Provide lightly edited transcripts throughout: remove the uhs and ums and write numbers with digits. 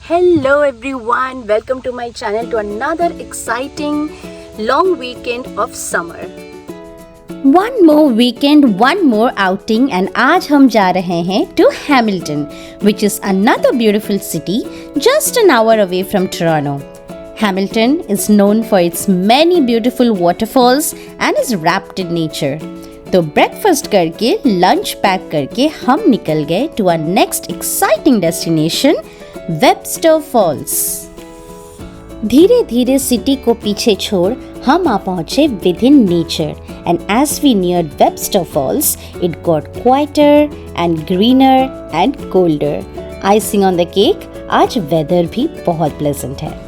Hello everyone, welcome to my channel to another exciting long weekend of summer. One more weekend, one more outing and आज हम जा रहे हैं to Hamilton, which is another beautiful city just an hour away from Toronto. Hamilton is known for its many beautiful waterfalls and is wrapped in nature. तो breakfast करके lunch pack करके हम निकल गए to our next exciting destination Webster Falls. धीरे धीरे city को पीछे छोड़ हम आ पहुंचे within nature and as we neared Webster Falls it got quieter and greener and colder. Icing on the cake, आज वेदर भी बहुत प्लेजेंट है।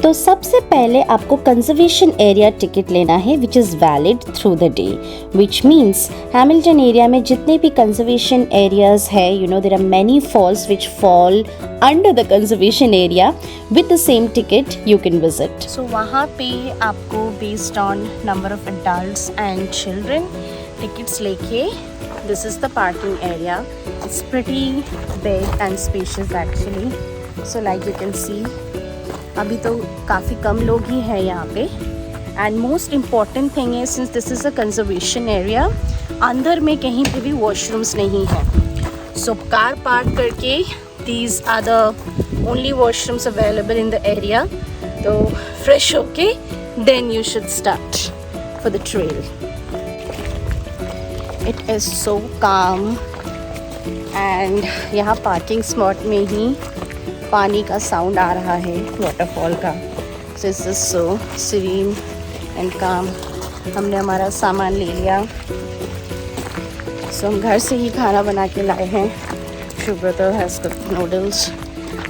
तो सबसे पहले आपको कंजर्वेशन एरिया टिकट लेना है which is valid through the day, which means Hamilton area में जितने भी कंजर्वेशन एरियाज है, you know there are many falls which fall under the conservation area, with the same ticket you can visit. So वहाँ पे आपको based on number of adults and children tickets लेके, this is the parking area. It's pretty big and spacious actually. So like you can see अभी तो काफ़ी कम लोग ही हैं यहाँ पे। एंड मोस्ट इम्पॉर्टेंट थिंग है, since this is a conservation area, अंदर में कहीं पे भी वॉशरूम्स नहीं हैं। सो कार पार्क करके these are the only washrooms available in the area. तो फ्रेश होके then you should start for the trail. It is so calm and यहाँ पार्किंग स्पॉट में ही पानी का साउंड आ रहा है वाटरफॉल का। So it's just so serene and calm. हमने हमारा सामान ले लिया। सो हम घर से ही खाना बना के लाए हैं। शुभ्रता हैज़ कुक्ड नूडल्स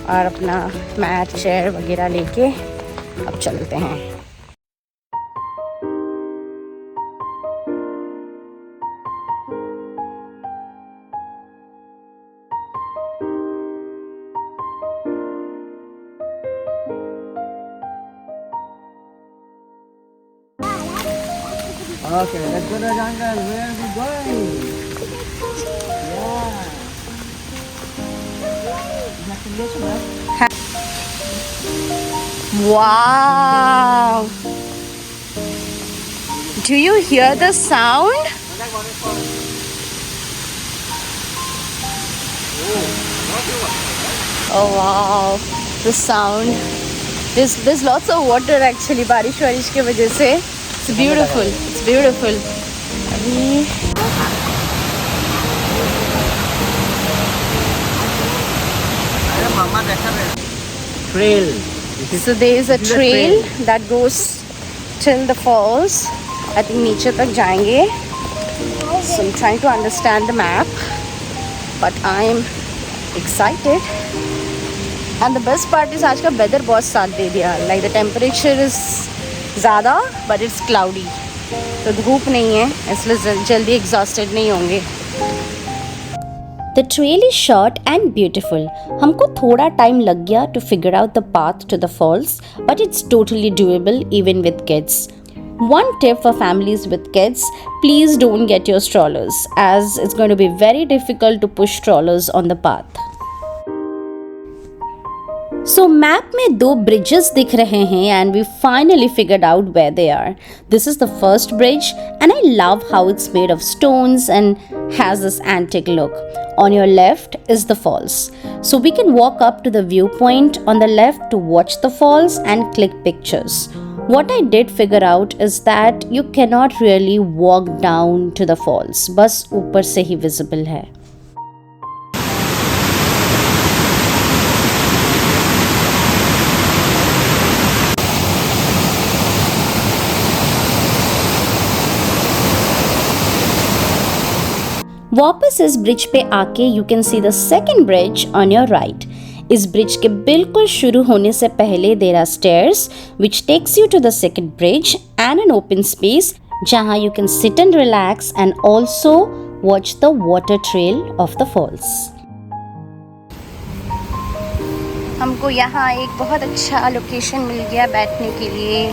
और अपना मैट चेयर वगैरह लेके अब चलते हैं। Okay, let's go to the jungle. Where are we going? Yeah. Wow! Do you hear the sound? Oh wow! The sound. There's lots of water actually. बारिश की वजह से. It's beautiful. It's beautiful. Trail. So there is a trail that goes till the falls. I think नीचे तक जाएंगे. So I'm trying to understand the map, but I'm excited. And the best part is आज का weather बहुत साथ दे दिया. Like the temperature is ज़्यादा but it's cloudy, तो धूप नहीं है, इसलिए जल्दी एग्जॉस्टेड नहीं होंगे। The trail is short and beautiful. हमको थोड़ा टाइम लग गया to figure out the path to the falls, but it's totally doable even with kids. One tip for families with kids, please don't get your strollers as it's going to be very difficult to push strollers on the path. So map में दो bridges दिख रहे हैं and we finally figured out where they are. This is the first bridge and I love how it's made of stones and has this antique look. On your left is the falls. So we can walk up to the viewpoint on the left to watch the falls and click pictures. What I did figure out is that you cannot really walk down to the falls. बस ऊपर से ही visible है. वापस इस bridge पे आके you can see the second bridge on your right. इस bridge के बिल्कुल शुरू होने से पहले there are stairs which takes you to the second bridge and an open space जहाँ you can sit and relax and also watch the water trail of the falls. हमको यहाँ एक बहुत अच्छा लोकेशन मिल गया बैठने के लिए।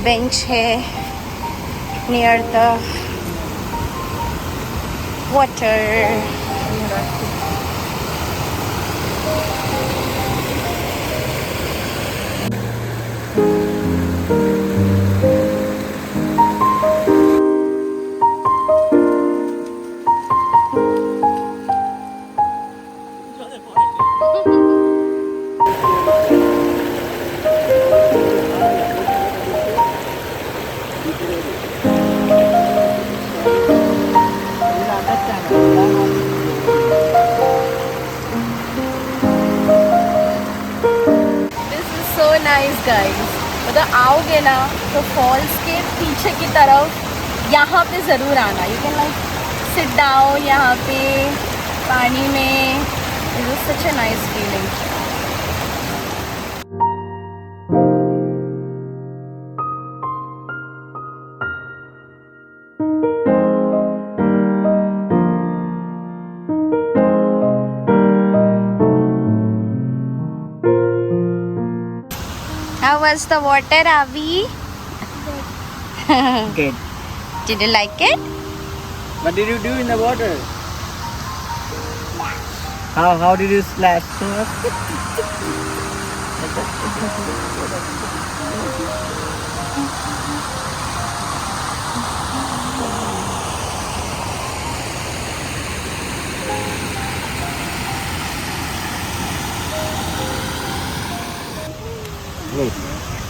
बेंच है near the water. Nice guys. मतलब आओगे ना तो फॉल्स के पीछे की तरफ यहाँ पे ज़रूर आना। You can like sit down यहाँ पे पानी में। It is such a nice feeling. How was the water, Avi? Good. Did you like it? What did you do in the water? How did you splash?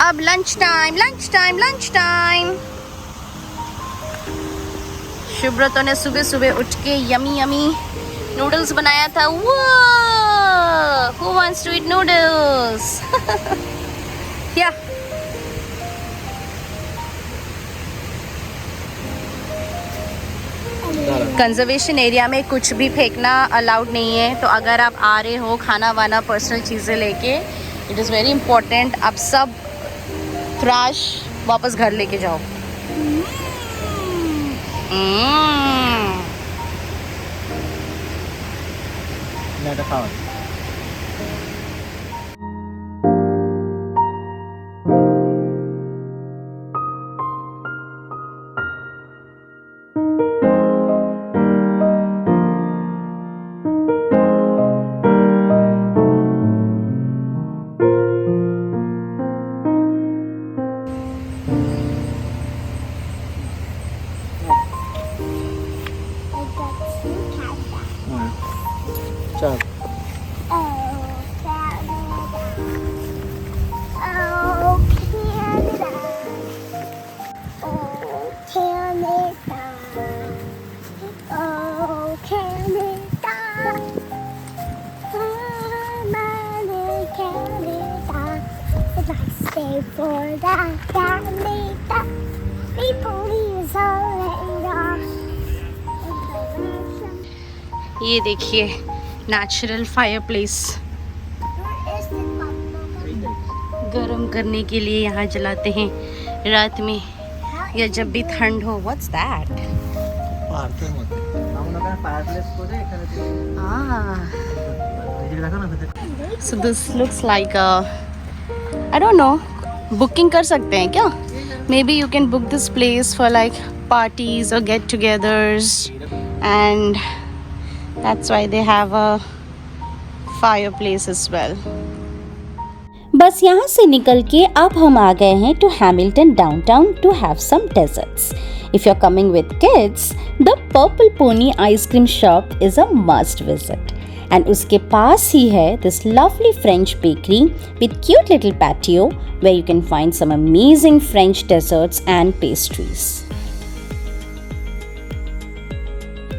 अब lunch time, lunch time, lunch time. Shubhrato ने सुबह सुबह उठ के yummy yummy noodles बनाया था। Who wants to eat noodles? Yeah. Conservation area में कुछ भी फेंकना अलाउड नहीं है। तो अगर आप आ रहे हो खाना वाना पर्सनल चीज़ें लेके, इट इज़ वेरी इंपॉर्टेंट आप सब ट्रैश वापस घर लेके जाओ। Not a foul. Chop. For that Canada, people is all ये देखिए नेचुरल फायर प्लेस गरम करने के लिए यहाँ जलाते हैं रात में या जब भी ठंड हो। What's that? পার্কের মধ্যে আমরা ওখানে ফায়ারপ্লেস করে এখানে এই দেখো না ভিতরে। So this looks like a, I don't know, booking कर सकते हैं क्या? Maybe you can book this place for like parties or get-togethers, and that's why they have a fireplace as well. बस यहाँ से निकल के अब हम आ गए हैं to Hamilton downtown to have some desserts. If you're coming with kids, the Purple Pony ice cream shop is a must visit. And उसके पास ही है this lovely French bakery with cute little patio where you can find some amazing French desserts and pastries.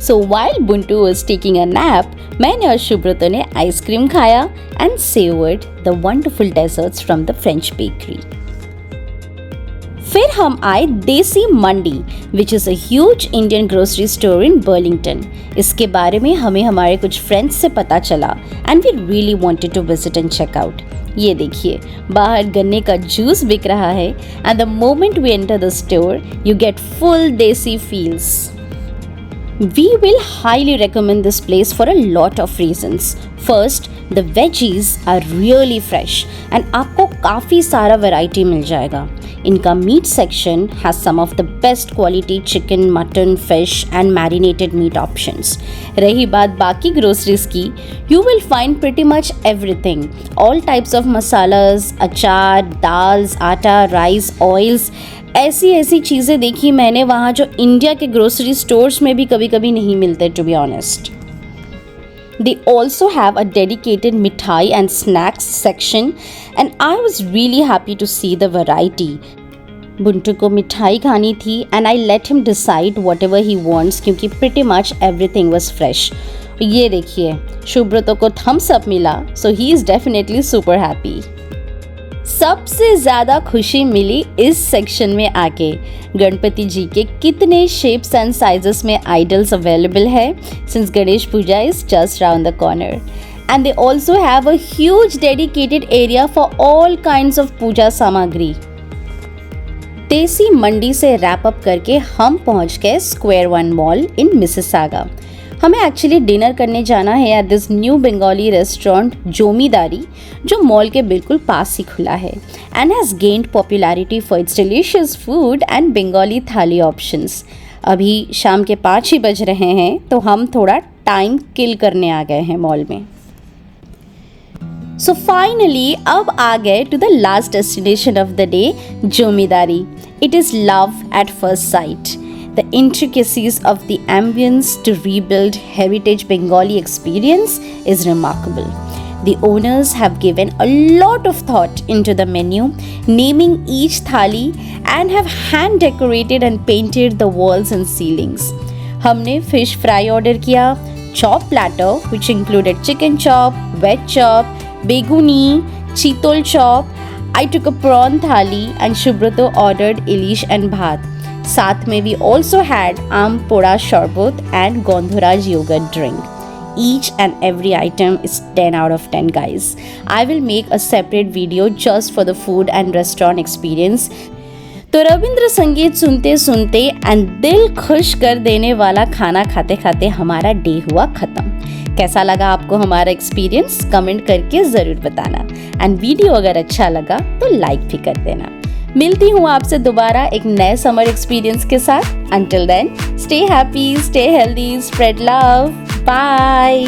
So while Buntu was taking a nap, मैंने और शुभ्रतो ने ice cream खाया and savored the wonderful desserts from the French bakery. फिर हम आए Desi Mandi which is a huge Indian grocery store in Burlington. इसके बारे में हमें हमारे कुछ फ्रेंड्स से पता चला and we really wanted to visit and check out. ये देखिए बाहर गन्ने का जूस बिक रहा है and the moment we enter the store you get full desi feels. We will highly recommend this place for a lot of reasons. First, the veggies are really fresh and आपको काफ़ी सारा variety मिल जाएगा. इनका meat section has some of the best quality chicken, mutton, fish and marinated meat options. रही बात बाकी groceries की, you will find pretty much everything. All types of masalas, अचार, दाल्स, आटा, rice, oils. ऐसी चीज़ें देखी मैंने वहाँ जो इंडिया के ग्रोसरी स्टोर्स में भी कभी कभी नहीं मिलते, to be honest. They also have a dedicated mithai and snacks section and I was really happy to see the variety. बुंटू को मिठाई खानी थी and I let him decide whatever he wants क्योंकि pretty much everything was fresh. ये देखिए शुभ्रतो को Thums up मिला, so he is definitely super happy. सबसे ज़्यादा खुशी मिली इस सेक्शन में आके। गणपति जी के कितने शेप्स एंड साइजेस में आइडल्स अवेलेबल है, since Ganesh puja is just round the corner. And they also have a huge dedicated area for all kinds of puja samagri. Desi मंडी से रैप अप करके हम पहुंच गए square one mall in Mississauga. हमें एक्चुअली डिनर करने जाना है at this new Bengali restaurant Jomidari, जो मॉल के बिल्कुल पास ही खुला है and has gained popularity for its delicious food and Bengali thali options. अभी शाम के 5 ही बज रहे हैं, तो हम थोड़ा टाइम किल करने आ गए हैं मॉल में। सो फाइनली अब आ गए to the last destination of the day, Jomidari. It is love at first sight. The intricacies of the ambience to rebuild heritage Bengali experience is remarkable. The owners have given a lot of thought into the menu, naming each thali and have hand decorated and painted the walls and ceilings. हमने fish fry order किया, chop platter which included chicken chop, veg chop, beguni, chitol chop. I took a prawn thali and Shubhrato ordered ilish and bhat. साथ में we also had आम पोड़ा शरबत and Gondhoraj yogurt drink. Each and every item is 10 out of 10 guys. I will make a separate video just for the food and restaurant experience. तो रविंद्र संगीत सुनते सुनते and दिल खुश कर देने वाला खाना खाते खाते हमारा डे हुआ ख़त्म। कैसा लगा आपको हमारा एक्सपीरियंस? कमेंट करके ज़रूर बताना एंड वीडियो अगर अच्छा लगा तो लाइक भी कर देना। मिलती हूँ आपसे दोबारा एक नए समर एक्सपीरियंस के साथ। Until then, stay happy, stay healthy, spread love, bye.